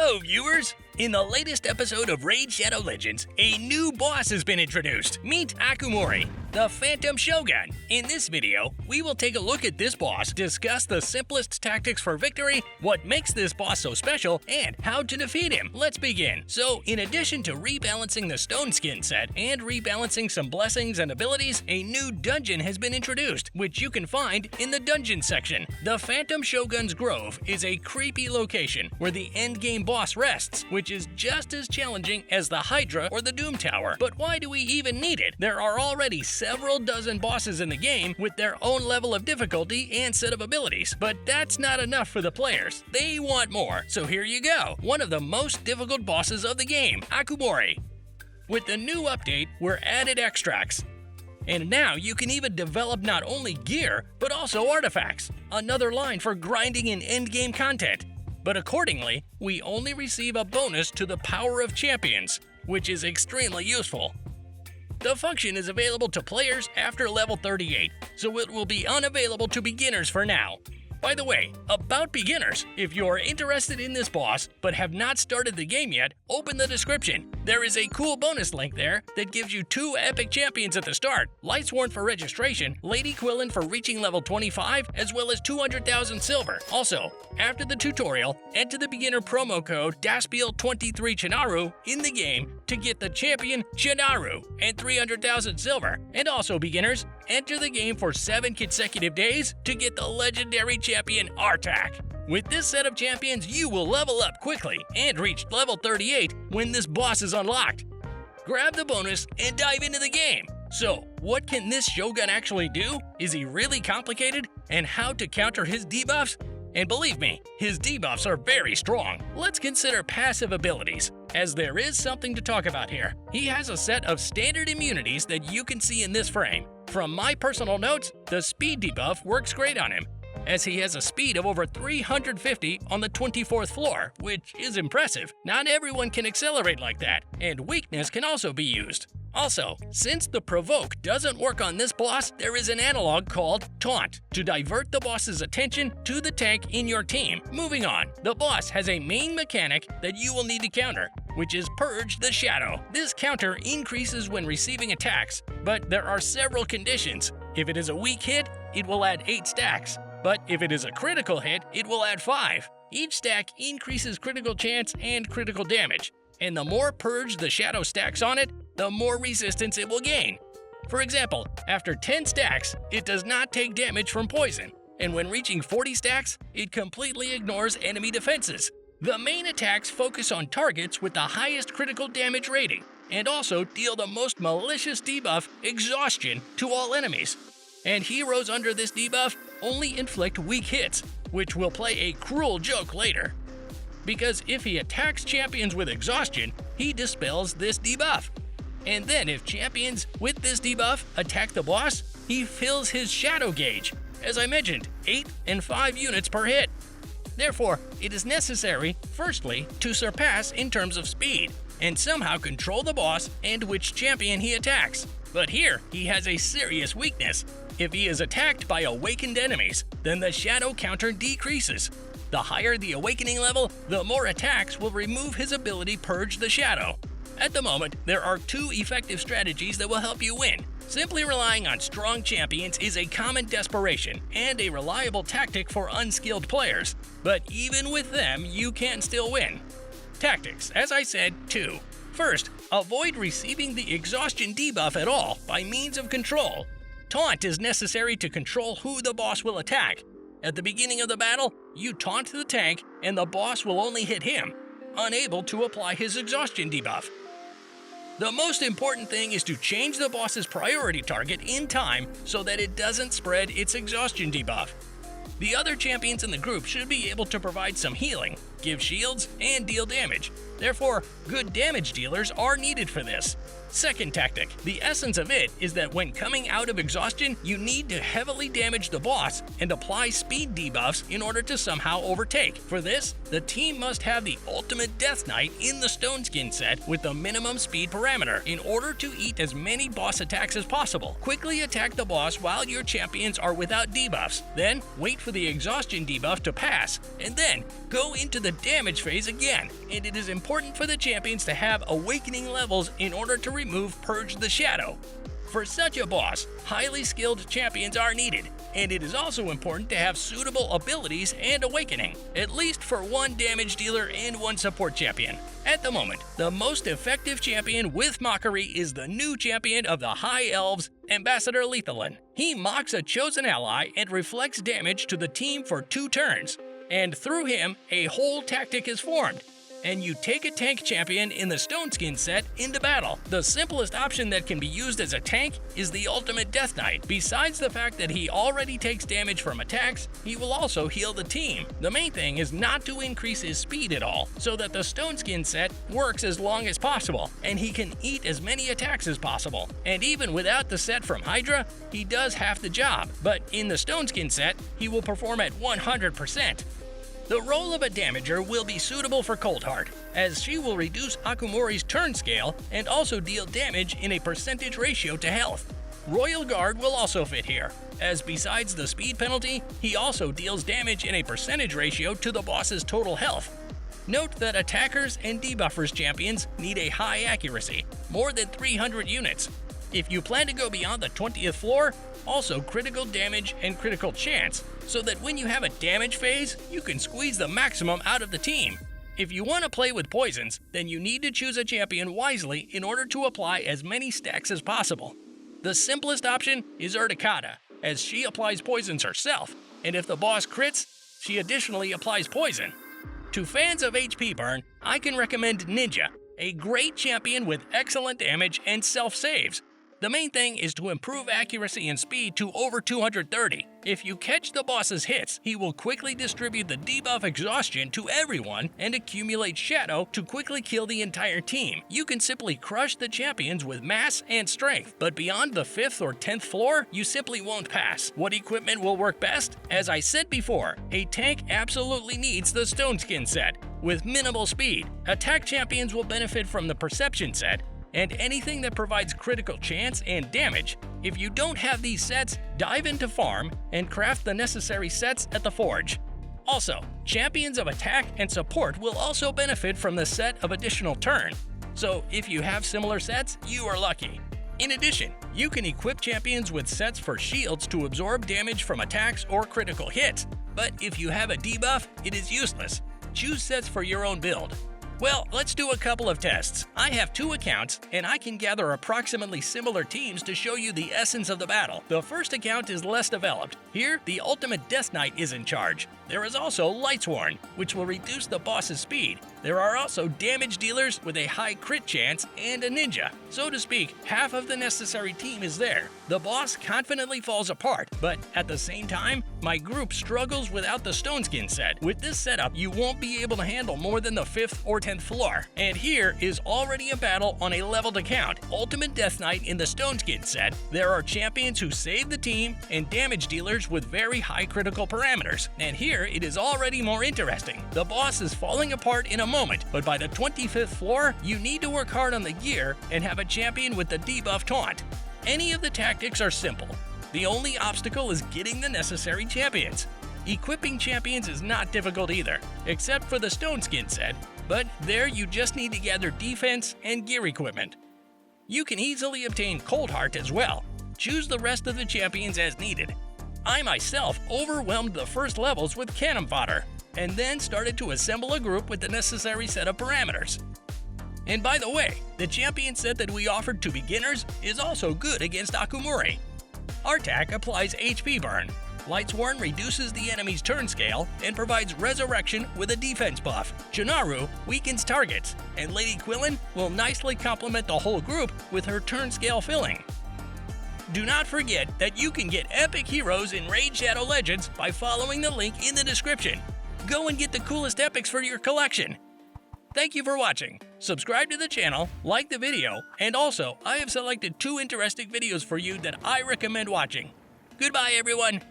Hello, viewers! In the latest episode of Raid Shadow Legends, a new boss has been introduced. Meet Akumori, the Phantom Shogun. In this video, we will take a look at this boss, discuss the simplest tactics for victory, what makes this boss so special, and how to defeat him. Let's begin. So, in addition to rebalancing the stone skin set and rebalancing some blessings and abilities, a new dungeon has been introduced, which you can find in the dungeon section. The Phantom Shogun's Grove is a creepy location where the endgame boss rests, which is just as challenging as the Hydra or the Doom Tower. But why do we even need it? There are already several dozen bosses in the game with their own level of difficulty and set of abilities. But that's not enough for the players. They want more. So here you go. One of the most difficult bosses of the game, Akumori. With the new update were added extracts. And now you can even develop not only gear, but also artifacts. Another line for grinding in endgame content. But accordingly, we only receive a bonus to the power of champions, which is extremely useful. The function is available to players after level 38, so it will be unavailable to beginners for now. By the way, about beginners, if you're interested in this boss but have not started the game yet, open the description. There is a cool bonus link there that gives you 2 epic champions at the start, Lightsworn for registration, Lady Quillen for reaching level 25, as well as 200,000 silver. Also, after the tutorial, enter the beginner promo code DASPIEL23 Chinaru in the game to get the champion Chinaru and 300,000 silver. And also beginners, enter the game for 7 consecutive days to get the legendary champion Artak. With this set of champions, you will level up quickly and reach level 38 when this boss is unlocked. Grab the bonus and dive into the game. So, what can this Shogun actually do? Is he really complicated? And how to counter his debuffs? And believe me, his debuffs are very strong. Let's consider passive abilities, as there is something to talk about here. He has a set of standard immunities that you can see in this frame. From my personal notes, the speed debuff works great on him, as he has a speed of over 350 on the 24th floor, which is impressive. Not everyone can accelerate like that, and weakness can also be used. Also, since the provoke doesn't work on this boss, there is an analog called taunt to divert the boss's attention to the tank in your team. Moving on, the boss has a main mechanic that you will need to counter, which is Purge the Shadow. This counter increases when receiving attacks, but there are several conditions. If it is a weak hit, it will add 8 stacks, but if it is a critical hit, it will add 5. Each stack increases critical chance and critical damage, and the more Purge the Shadow stacks on it, the more resistance it will gain. For example, after 10 stacks, it does not take damage from poison, and when reaching 40 stacks, it completely ignores enemy defenses. The main attacks focus on targets with the highest critical damage rating, and also deal the most malicious debuff, Exhaustion, to all enemies. And heroes under this debuff only inflict weak hits, which will play a cruel joke later. Because if he attacks champions with Exhaustion, he dispels this debuff. And then if champions with this debuff attack the boss, he fills his shadow gauge. As I mentioned, 8 and 5 units per hit. Therefore, it is necessary, firstly, to surpass in terms of speed, and somehow control the boss and which champion he attacks. But here, he has a serious weakness. If he is attacked by awakened enemies, then the shadow counter decreases. The higher the awakening level, the more attacks will remove his ability Purge the Shadow. At the moment, there are 2 effective strategies that will help you win. Simply relying on strong champions is a common desperation and a reliable tactic for unskilled players, but even with them, you can still win. Tactics, as I said, 2. First, avoid receiving the Exhaustion debuff at all by means of control. Taunt is necessary to control who the boss will attack. At the beginning of the battle, you taunt the tank and the boss will only hit him, unable to apply his Exhaustion debuff. The most important thing is to change the boss's priority target in time so that it doesn't spread its Exhaustion debuff. The other champions in the group should be able to provide some healing, give shields, and deal damage. Therefore, good damage dealers are needed for this. Second tactic. The essence of it is that when coming out of Exhaustion, you need to heavily damage the boss and apply speed debuffs in order to somehow overtake. For this, the team must have the ultimate Death Knight in the Stone Skin set with the minimum speed parameter in order to eat as many boss attacks as possible. Quickly attack the boss while your champions are without debuffs. Then, wait for the Exhaustion debuff to pass, and then go into the the damage phase again, and it is important for the champions to have awakening levels in order to remove Purge the Shadow. For such a boss, highly skilled champions are needed, and it is also important to have suitable abilities and awakening, at least for one damage dealer and one support champion. At the moment, the most effective champion with Mockery is the new champion of the High Elves, Ambassador Lethalin. He mocks a chosen ally and reflects damage to the team for 2 turns, and through him, a whole tactic is formed. And you take a tank champion in the Stone Skin set into battle. The simplest option that can be used as a tank is the Ultimate Death Knight. Besides the fact that he already takes damage from attacks, he will also heal the team. The main thing is not to increase his speed at all, so that the Stone Skin set works as long as possible, and he can eat as many attacks as possible. And even without the set from Hydra, he does half the job, but in the Stone Skin set, he will perform at 100%. The role of a damager will be suitable for Coldheart, as she will reduce Akumori's turn scale and also deal damage in a percentage ratio to health. Royal Guard will also fit here, as besides the speed penalty, he also deals damage in a percentage ratio to the boss's total health. Note that attackers and debuffers champions need a high accuracy, more than 300 units. If you plan to go beyond the 20th floor, also critical damage and critical chance, so that when you have a damage phase, you can squeeze the maximum out of the team. If you want to play with poisons, then you need to choose a champion wisely in order to apply as many stacks as possible. The simplest option is Urticata, as she applies poisons herself, and if the boss crits, she additionally applies poison. To fans of HP burn, I can recommend Ninja, a great champion with excellent damage and self-saves. The main thing is to improve accuracy and speed to over 230. If you catch the boss's hits, he will quickly distribute the debuff exhaustion to everyone and accumulate shadow to quickly kill the entire team. You can simply crush the champions with mass and strength, but beyond the 5th or 10th floor, you simply won't pass. What equipment will work best? As I said before, a tank absolutely needs the Stone Skin set. With minimal speed, attack champions will benefit from the Perception set, and anything that provides critical chance and damage. If you don't have these sets, dive into farm and craft the necessary sets at the forge. Also, champions of attack and support will also benefit from the set of additional turn. So if you have similar sets, you are lucky. In addition, you can equip champions with sets for shields to absorb damage from attacks or critical hits. But if you have a debuff, it is useless. Choose sets for your own build. Well, let's do a couple of tests. I have 2 accounts, and I can gather approximately similar teams to show you the essence of the battle. The first account is less developed. Here, the Ultimate Death Knight is in charge. There is also Lightsworn, which will reduce the boss's speed. There are also damage dealers with a high crit chance and a ninja. So to speak, half of the necessary team is there. The boss confidently falls apart, but at the same time, my group struggles without the Stone Skin set. With this setup, you won't be able to handle more than the 5th or 10th floor. And here is already a battle on a leveled account. Ultimate Death Knight in the Stone Skin set. There are champions who save the team and damage dealers with very high critical parameters. And here it is already more interesting. The boss is falling apart in a moment, but by the 25th floor, you need to work hard on the gear and have a champion with the debuff taunt. Any of the tactics are simple. The only obstacle is getting the necessary champions. Equipping champions is not difficult either, except for the Stone Skin set, but there you just need to gather defense and gear equipment. You can easily obtain Coldheart as well. Choose the rest of the champions as needed. I myself overwhelmed the first levels with cannon fodder, and then started to assemble a group with the necessary set of parameters. And by the way, the champion set that we offered to beginners is also good against Akumori. Artak applies HP burn. Lightsworn reduces the enemy's turn scale and provides resurrection with a defense buff. Chinaru weakens targets, and Lady Quillen will nicely complement the whole group with her turn scale filling. Do not forget that you can get epic heroes in Raid Shadow Legends by following the link in the description. Go and get the coolest epics for your collection. Thank you for watching. Subscribe to the channel, like the video, and also I have selected 2 interesting videos for you that I recommend watching. Goodbye everyone!